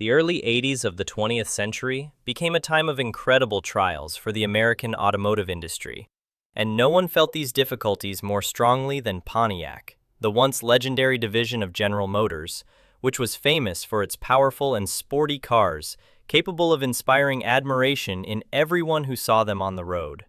The early 80s of the 20th century became a time of incredible trials for the American automotive industry, and no one felt these difficulties more strongly than Pontiac, the once legendary division of General Motors, which was famous for its powerful and sporty cars, capable of inspiring admiration in everyone who saw them on the road.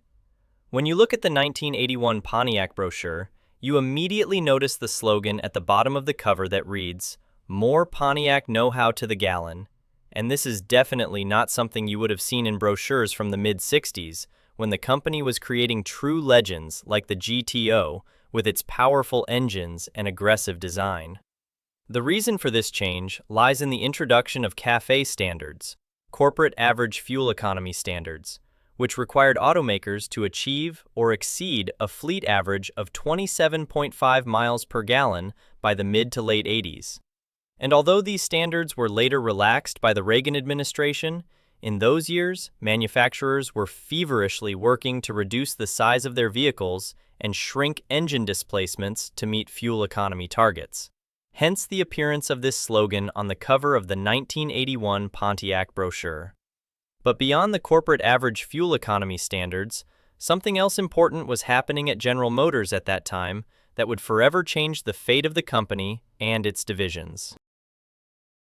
When you look at the 1981 Pontiac brochure, you immediately notice the slogan at the bottom of the cover that reads, "More Pontiac know-how to the gallon," and this is definitely not something you would have seen in brochures from the mid-60s, when the company was creating true legends like the GTO with its powerful engines and aggressive design. The reason for this change lies in the introduction of CAFE standards, corporate average fuel economy standards, which required automakers to achieve or exceed a fleet average of 27.5 miles per gallon by the mid to late 80s. And although these standards were later relaxed by the Reagan administration, in those years, manufacturers were feverishly working to reduce the size of their vehicles and shrink engine displacements to meet fuel economy targets. Hence the appearance of this slogan on the cover of the 1981 Pontiac brochure. But beyond the corporate average fuel economy standards, something else important was happening at General Motors at that time that would forever change the fate of the company and its divisions.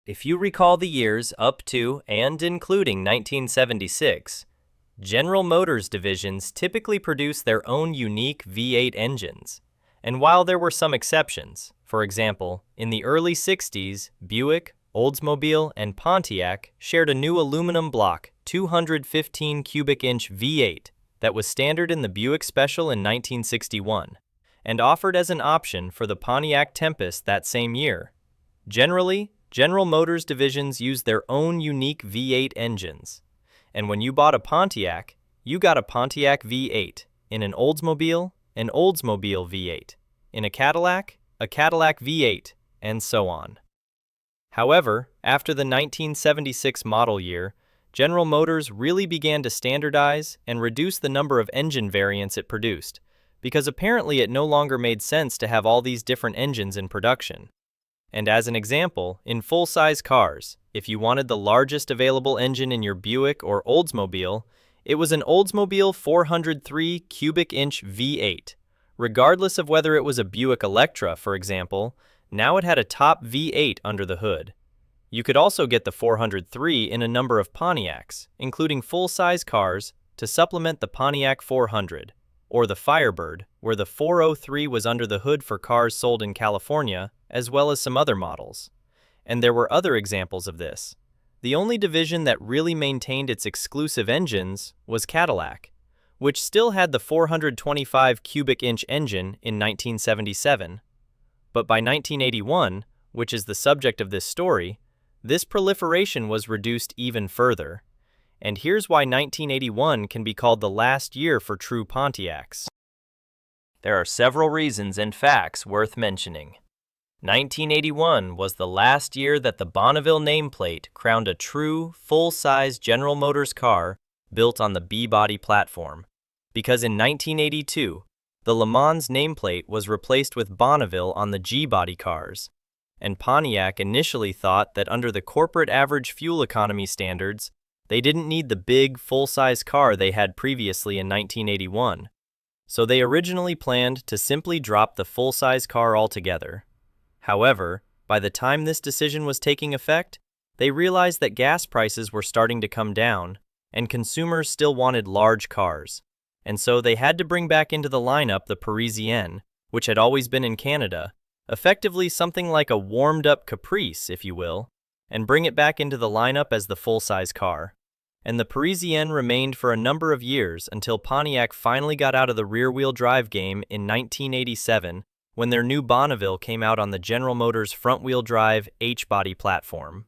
If you recall the years up to and including 1976, General Motors divisions typically produced their own unique V8 engines. And while there were some exceptions, for example, in the early 60s, Buick, Oldsmobile, and Pontiac shared a new aluminum block 215 cubic inch V8 that was standard in the Buick Special in 1961 and offered as an option for the Pontiac Tempest that same year. Generally, General Motors divisions used their own unique V8 engines, and when you bought a Pontiac, you got a Pontiac V8, in an Oldsmobile V8, in a Cadillac V8, and so on. However, after the 1976 model year, General Motors really began to standardize and reduce the number of engine variants it produced, because apparently it no longer made sense to have all these different engines in production. And as an example, in full-size cars, if you wanted the largest available engine in your Buick or Oldsmobile, it was an Oldsmobile 403 cubic inch V8. Regardless of whether it was a Buick Electra, for example, now it had a top V8 under the hood. You could also get the 403 in a number of Pontiacs, including full-size cars, to supplement the Pontiac 400, or the Firebird, where the 403 was under the hood for cars sold in California, as well as some other models. And there were other examples of this. The only division that really maintained its exclusive engines was Cadillac, which still had the 425 cubic inch engine in 1977. But by 1981, which is the subject of this story, this proliferation was reduced even further. And here's why 1981 can be called the last year for true Pontiacs. There are several reasons and facts worth mentioning. 1981 was the last year that the Bonneville nameplate crowned a true, full-size General Motors car built on the B-body platform, because in 1982, the Le Mans nameplate was replaced with Bonneville on the G-body cars, and Pontiac initially thought that under the corporate average fuel economy standards, they didn't need the big, full-size car they had previously in 1981, so they originally planned to simply drop the full-size car altogether. However, by the time this decision was taking effect, they realized that gas prices were starting to come down, and consumers still wanted large cars, and so they had to bring back into the lineup the Parisienne, which had always been in Canada, effectively something like a warmed-up Caprice, if you will, and bring it back into the lineup as the full-size car. And the Parisienne remained for a number of years until Pontiac finally got out of the rear-wheel drive game in 1987, when their new Bonneville came out on the General Motors front-wheel drive H-body platform.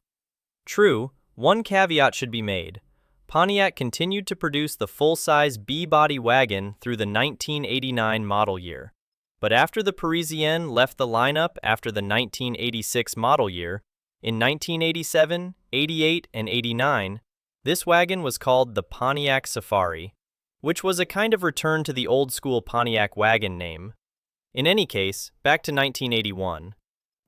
True, one caveat should be made. Pontiac continued to produce the full-size B-body wagon through the 1989 model year. But after the Parisienne left the lineup after the 1986 model year, in 1987, 88, and 89, this wagon was called the Pontiac Safari, which was a kind of return to the old-school Pontiac wagon name. In any case, back to 1981.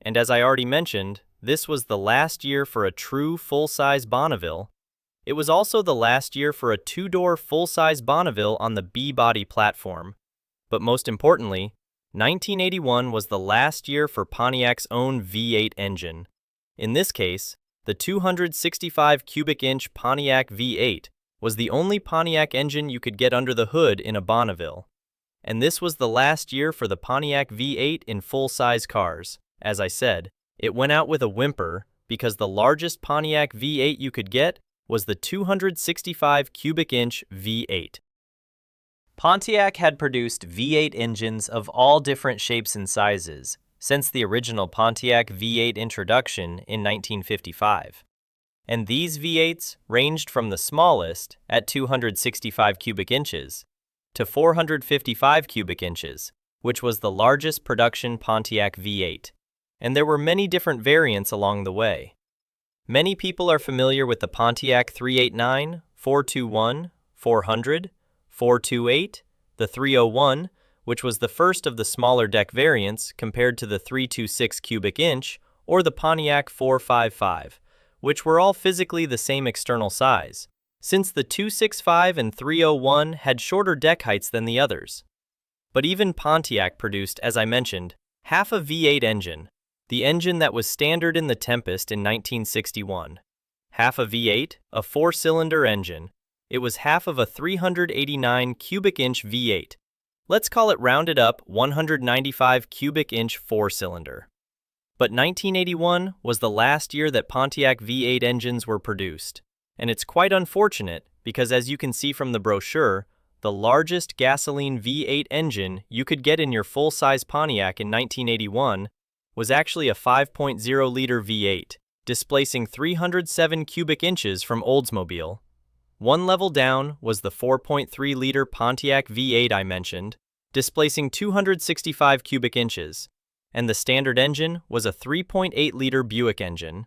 And as I already mentioned, this was the last year for a true full-size Bonneville. It was also the last year for a two-door full-size Bonneville on the B-body platform. But most importantly, 1981 was the last year for Pontiac's own V8 engine. In this case, the 265 cubic inch Pontiac V8 was the only Pontiac engine you could get under the hood in a Bonneville. And this was the last year for the Pontiac V8 in full-size cars. As I said, it went out with a whimper because the largest Pontiac V8 you could get was the 265 cubic inch V8. Pontiac had produced V8 engines of all different shapes and sizes since the original Pontiac V8 introduction in 1955. And these V8s ranged from the smallest, at 265 cubic inches, to 455 cubic inches, which was the largest production Pontiac V8. And there were many different variants along the way. Many people are familiar with the Pontiac 389, 421, 400, 428, the 301, which was the first of the smaller deck variants compared to the 326 cubic inch, or the Pontiac 455, which were all physically the same external size, since the 265 and 301 had shorter deck heights than the others. But even Pontiac produced, as I mentioned, half a V8 engine, the engine that was standard in the Tempest in 1961. Half a V8, a four-cylinder engine. It was half of a 389 cubic inch V8. Let's call it rounded up 195 cubic inch four-cylinder. But 1981 was the last year that Pontiac V8 engines were produced. And it's quite unfortunate because, as you can see from the brochure, the largest gasoline V8 engine you could get in your full-size Pontiac in 1981 was actually a 5.0-liter V8, displacing 307 cubic inches from Oldsmobile. One level down was the 4.3-liter Pontiac V8 I mentioned, displacing 265 cubic inches, and the standard engine was a 3.8-liter Buick engine.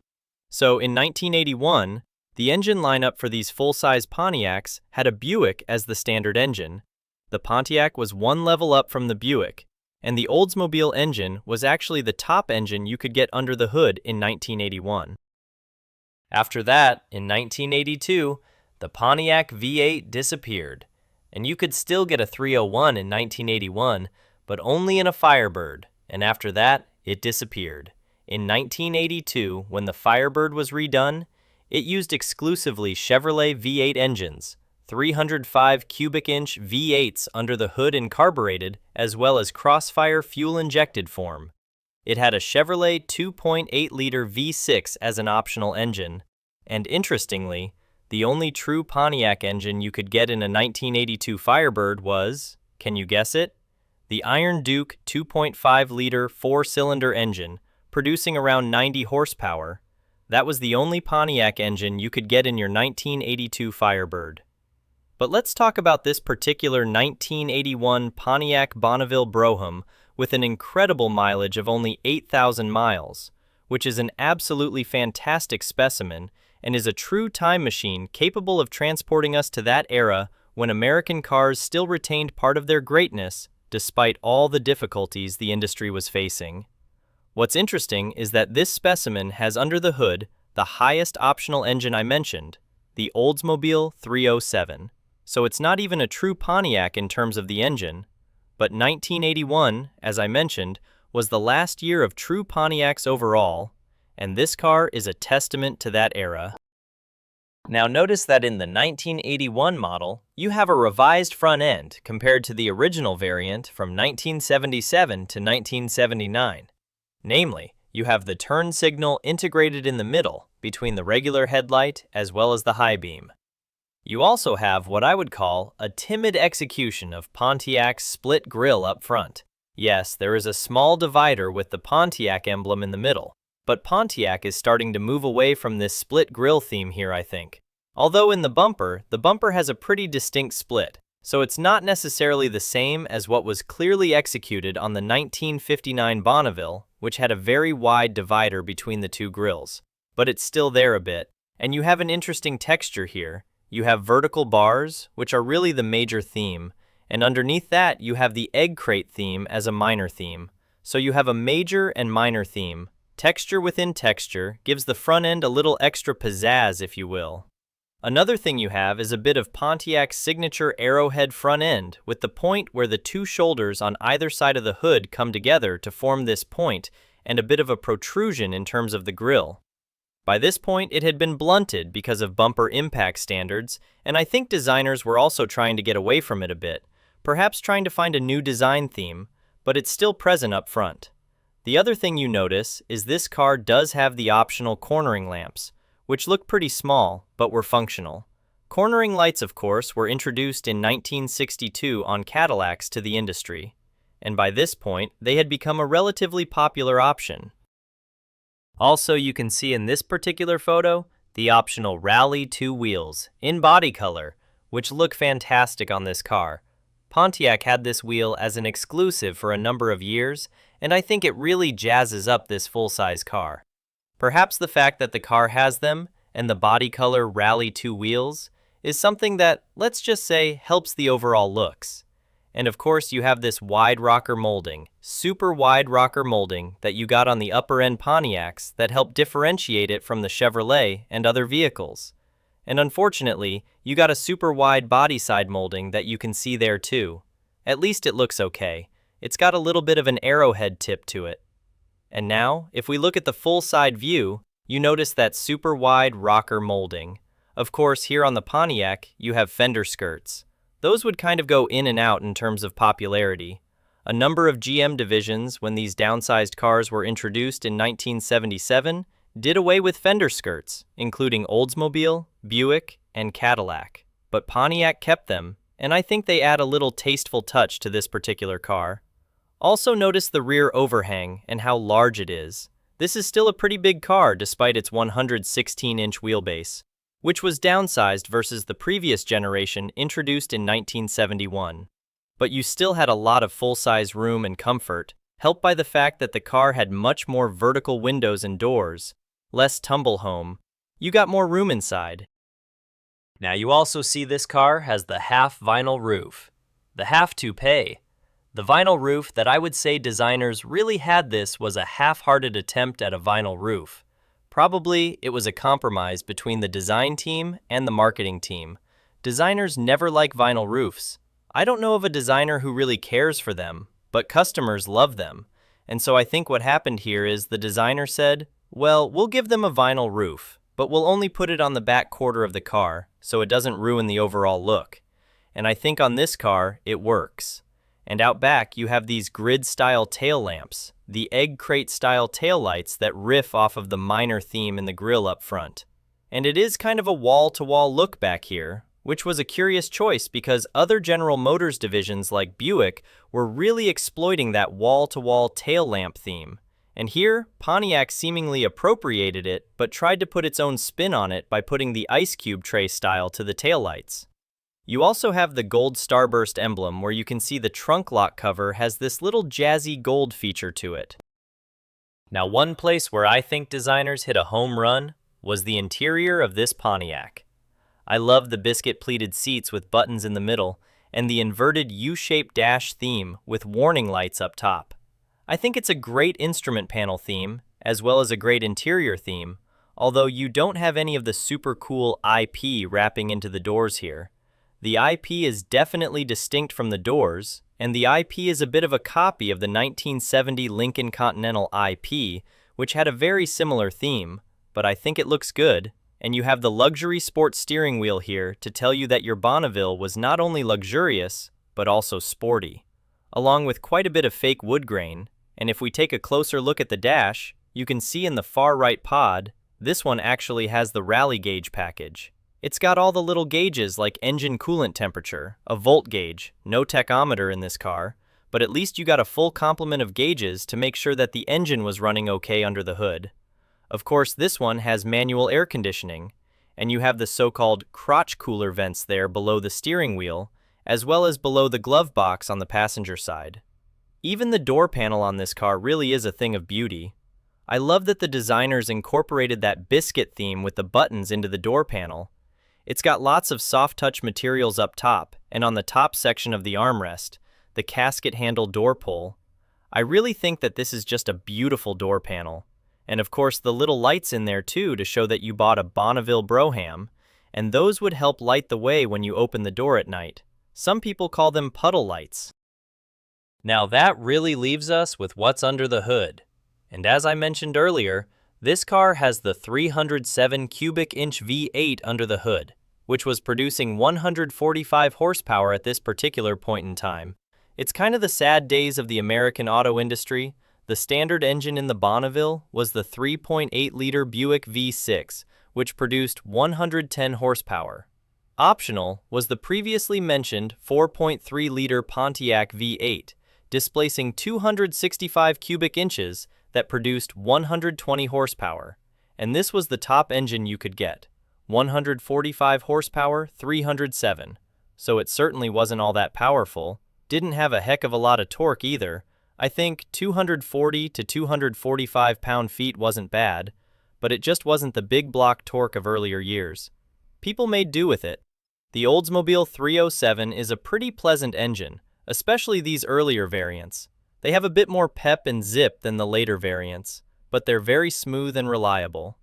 So in 1981, the engine lineup for these full-size Pontiacs had a Buick as the standard engine. The Pontiac was one level up from the Buick, and the Oldsmobile engine was actually the top engine you could get under the hood in 1981. After that, in 1982, the Pontiac V8 disappeared, and you could still get a 301 in 1981, but only in a Firebird, and after that, it disappeared. In 1982, when the Firebird was redone, it used exclusively Chevrolet V8 engines, 305 cubic inch V8s under the hood and carbureted, as well as Crossfire fuel-injected form. It had a Chevrolet 2.8-liter V6 as an optional engine, and interestingly, the only true Pontiac engine you could get in a 1982 Firebird was, can you guess it? The Iron Duke 2.5-liter four-cylinder engine, producing around 90 horsepower. That was the only Pontiac engine you could get in your 1982 Firebird. But let's talk about this particular 1981 Pontiac Bonneville Brougham with an incredible mileage of only 8,000 miles, which is an absolutely fantastic specimen and is a true time machine capable of transporting us to that era when American cars still retained part of their greatness despite all the difficulties the industry was facing. What's interesting is that this specimen has under the hood the highest optional engine I mentioned, the Oldsmobile 307. So it's not even a true Pontiac in terms of the engine, but 1981, as I mentioned, was the last year of true Pontiacs overall, and this car is a testament to that era. Now notice that in the 1981 model, you have a revised front end compared to the original variant from 1977 to 1979. Namely, you have the turn signal integrated in the middle between the regular headlight as well as the high beam. You also have what I would call a timid execution of Pontiac's split grille up front. Yes, there is a small divider with the Pontiac emblem in the middle, but Pontiac is starting to move away from this split grille theme here, I think. Although in the bumper has a pretty distinct split, so it's not necessarily the same as what was clearly executed on the 1959 Bonneville, which had a very wide divider between the two grilles. But it's still there a bit, and you have an interesting texture here. You have vertical bars, which are really the major theme, and underneath that you have the egg crate theme as a minor theme. So you have a major and minor theme, Texture within texture gives the front end a little extra pizzazz, if you will. Another thing you have is a bit of Pontiac's signature arrowhead front end, with the point where the two shoulders on either side of the hood come together to form this point, and a bit of a protrusion in terms of the grille. By this point, it had been blunted because of bumper impact standards, and I think designers were also trying to get away from it a bit, perhaps trying to find a new design theme, but it's still present up front. The other thing you notice is this car does have the optional cornering lamps, which look pretty small, but were functional. Cornering lights, of course, were introduced in 1962 on Cadillacs to the industry, and by this point, they had become a relatively popular option. Also, you can see in this particular photo, the optional Rally 2 wheels, in body color, which look fantastic on this car. Pontiac had this wheel as an exclusive for a number of years, and I think it really jazzes up this full-size car. Perhaps the fact that the car has them, and the body color Rally 2 wheels, is something that, let's just say, helps the overall looks. And of course you have this wide rocker molding, super wide rocker molding that you got on the upper end Pontiacs that help differentiate it from the Chevrolet and other vehicles. And unfortunately, you got a super wide body side molding that you can see there too. At least it looks okay. It's got a little bit of an arrowhead tip to it. And now, if we look at the full side view, you notice that super wide rocker molding. Of course, here on the Pontiac, you have fender skirts. Those would kind of go in and out in terms of popularity. A number of GM divisions, when these downsized cars were introduced in 1977, did away with fender skirts, including Oldsmobile, Buick, and Cadillac. But Pontiac kept them, and I think they add a little tasteful touch to this particular car. Also notice the rear overhang and how large it is. This is still a pretty big car despite its 116-inch wheelbase, which was downsized versus the previous generation introduced in 1971. But you still had a lot of full-size room and comfort, helped by the fact that the car had much more vertical windows and doors, less tumble home. You got more room inside. Now you also see this car has the half vinyl roof, the half toupe. The vinyl roof that I would say designers really had this was a half-hearted attempt at a vinyl roof. Probably it was a compromise between the design team and the marketing team. Designers never like vinyl roofs. I don't know of a designer who really cares for them, but customers love them. And so I think what happened here is the designer said, well, we'll give them a vinyl roof, but we'll only put it on the back quarter of the car so it doesn't ruin the overall look. And I think on this car, it works. And out back, you have these grid-style tail lamps, the egg crate-style taillights that riff off of the minor theme in the grille up front. And it is kind of a wall-to-wall look back here, which was a curious choice because other General Motors divisions like Buick were really exploiting that wall-to-wall tail lamp theme. And here, Pontiac seemingly appropriated it, but tried to put its own spin on it by putting the ice cube tray style to the taillights. You also have the gold starburst emblem where you can see the trunk lock cover has this little jazzy gold feature to it. Now one place where I think designers hit a home run was the interior of this Pontiac. I love the biscuit pleated seats with buttons in the middle and the inverted U-shaped dash theme with warning lights up top. I think it's a great instrument panel theme as well as a great interior theme, although you don't have any of the super cool IP wrapping into the doors here. The IP is definitely distinct from the doors, and the IP is a bit of a copy of the 1970 Lincoln Continental IP, which had a very similar theme, but I think it looks good. And you have the luxury sports steering wheel here to tell you that your Bonneville was not only luxurious, but also sporty, along with quite a bit of fake wood grain. And if we take a closer look at the dash, you can see in the far right pod, this one actually has the rally gauge package. It's got all the little gauges like engine coolant temperature, a volt gauge, no tachometer in this car, but at least you got a full complement of gauges to make sure that the engine was running okay under the hood. Of course, this one has manual air conditioning, and you have the so-called crotch cooler vents there below the steering wheel, as well as below the glove box on the passenger side. Even the door panel on this car really is a thing of beauty. I love that the designers incorporated that biscuit theme with the buttons into the door panel. It's got lots of soft touch materials up top, and on the top section of the armrest, the casket handle door pull. I really think that this is just a beautiful door panel. And of course, the little lights in there too to show that you bought a Bonneville Brougham, and those would help light the way when you open the door at night. Some people call them puddle lights. Now that really leaves us with what's under the hood. And as I mentioned earlier, this car has the 307 cubic inch V8 under the hood, which was producing 145 horsepower at this particular point in time. It's kind of the sad days of the American auto industry. The standard engine in the Bonneville was the 3.8-liter Buick V6, which produced 110 horsepower. Optional was the previously mentioned 4.3-liter Pontiac V8, displacing 265 cubic inches that produced 120 horsepower. And this was the top engine you could get, 145 horsepower, 307. So it certainly wasn't all that powerful. Didn't have a heck of a lot of torque either. I think 240 to 245 pound-feet wasn't bad, but it just wasn't the big block torque of earlier years. People made do with it. The Oldsmobile 307 is a pretty pleasant engine, especially these earlier variants. They have a bit more pep and zip than the later variants, but they're very smooth and reliable.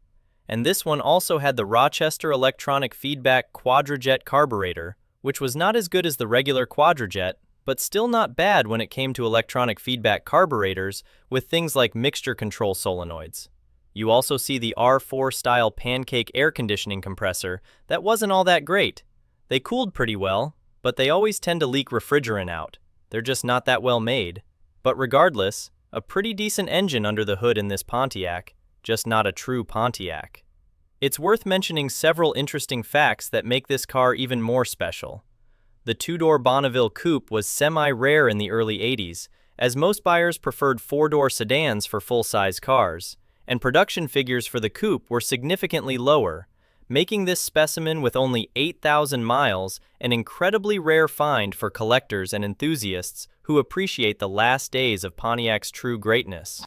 And this one also had the Rochester electronic feedback Quadrajet carburetor, which was not as good as the regular Quadrajet, but still not bad when it came to electronic feedback carburetors with things like mixture control solenoids. You also see the R4 style pancake air conditioning compressor that wasn't all that great. They cooled pretty well, but they always tend to leak refrigerant out. They're just not that well made. But regardless, a pretty decent engine under the hood in this Pontiac, just not a true Pontiac. It's worth mentioning several interesting facts that make this car even more special. The two-door Bonneville Coupe was semi-rare in the early 80s, as most buyers preferred four-door sedans for full-size cars, and production figures for the Coupe were significantly lower, making this specimen with only 8,000 miles an incredibly rare find for collectors and enthusiasts who appreciate the last days of Pontiac's true greatness.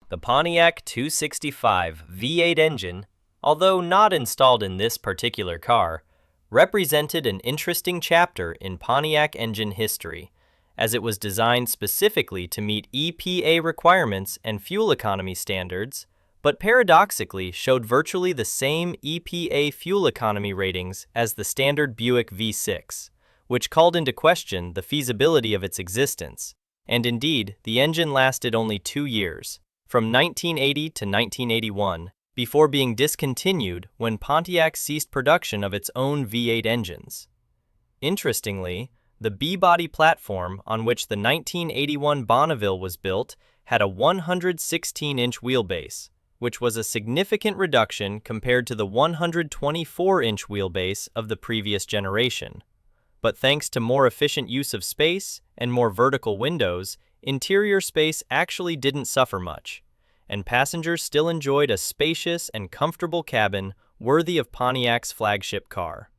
The Pontiac 265 V8 engine, although not installed in this particular car, represented an interesting chapter in Pontiac engine history, as it was designed specifically to meet EPA requirements and fuel economy standards, but paradoxically showed virtually the same EPA fuel economy ratings as the standard Buick V6, which called into question the feasibility of its existence. And indeed, the engine lasted only 2 years, from 1980 to 1981, before being discontinued when Pontiac ceased production of its own V8 engines. Interestingly, the B-body platform on which the 1981 Bonneville was built had a 116-inch wheelbase, which was a significant reduction compared to the 124-inch wheelbase of the previous generation. But thanks to more efficient use of space and more vertical windows, interior space actually didn't suffer much, and passengers still enjoyed a spacious and comfortable cabin worthy of Pontiac's flagship car.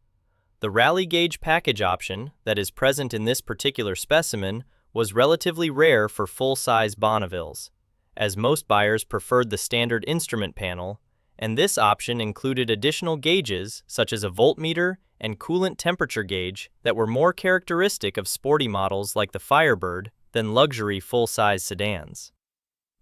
The rally gauge package option that is present in this particular specimen was relatively rare for full-size Bonnevilles, as most buyers preferred the standard instrument panel, and this option included additional gauges such as a voltmeter and coolant temperature gauge that were more characteristic of sporty models like the Firebird than luxury full-size sedans.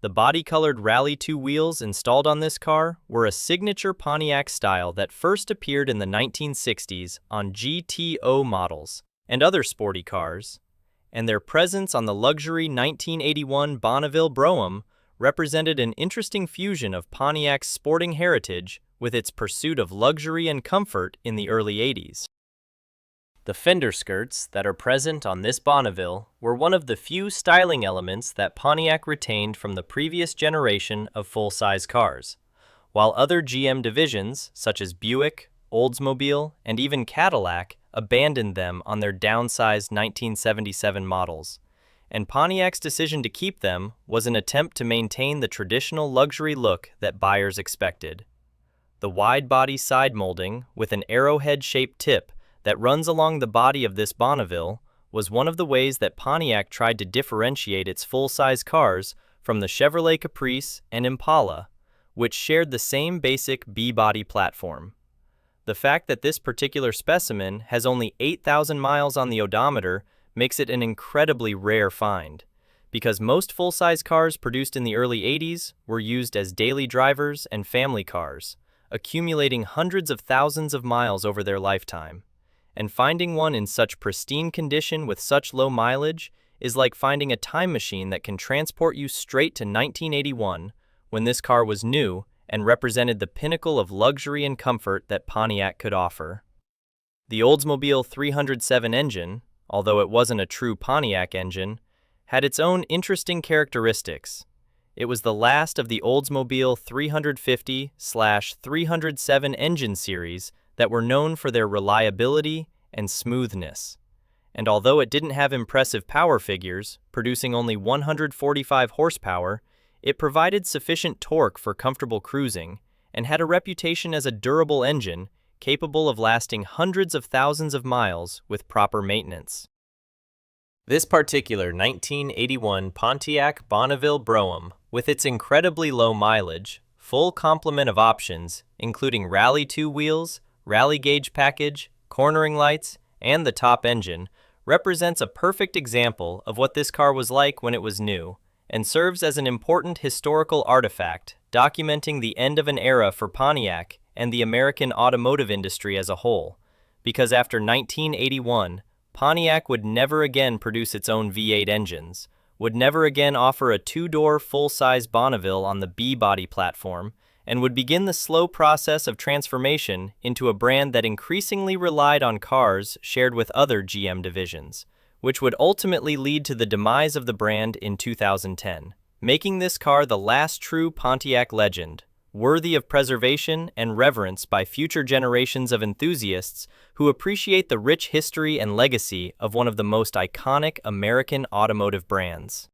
The body-colored Rally 2 wheels installed on this car were a signature Pontiac style that first appeared in the 1960s on GTO models and other sporty cars, and their presence on the luxury 1981 Bonneville Brougham represented an interesting fusion of Pontiac's sporting heritage with its pursuit of luxury and comfort in the early 80s. The fender skirts that are present on this Bonneville were one of the few styling elements that Pontiac retained from the previous generation of full-size cars, while other GM divisions, such as Buick, Oldsmobile, and even Cadillac, abandoned them on their downsized 1977 models. And Pontiac's decision to keep them was an attempt to maintain the traditional luxury look that buyers expected. The wide-body side molding with an arrowhead-shaped tip that runs along the body of this Bonneville was one of the ways that Pontiac tried to differentiate its full-size cars from the Chevrolet Caprice and Impala, which shared the same basic B-body platform. The fact that this particular specimen has only 8,000 miles on the odometer makes it an incredibly rare find, because most full-size cars produced in the early 80s were used as daily drivers and family cars, accumulating hundreds of thousands of miles over their lifetime. And finding one in such pristine condition with such low mileage is like finding a time machine that can transport you straight to 1981, when this car was new and represented the pinnacle of luxury and comfort that Pontiac could offer. The Oldsmobile 307 engine, although it wasn't a true Pontiac engine, had its own interesting characteristics. It was the last of the Oldsmobile 350/307 engine series that were known for their reliability and smoothness. And although it didn't have impressive power figures, producing only 145 horsepower, it provided sufficient torque for comfortable cruising and had a reputation as a durable engine capable of lasting hundreds of thousands of miles with proper maintenance. This particular 1981 Pontiac Bonneville Brougham, with its incredibly low mileage, full complement of options, including Rally 2 wheels, Rally gauge package, cornering lights, and the top engine, represents a perfect example of what this car was like when it was new, and serves as an important historical artifact documenting the end of an era for Pontiac and the American automotive industry as a whole, because after 1981, Pontiac would never again produce its own V8 engines, would never again offer a two-door full-size Bonneville on the B-body platform, and would begin the slow process of transformation into a brand that increasingly relied on cars shared with other GM divisions, which would ultimately lead to the demise of the brand in 2010, making this car the last true Pontiac legend, worthy of preservation and reverence by future generations of enthusiasts who appreciate the rich history and legacy of one of the most iconic American automotive brands.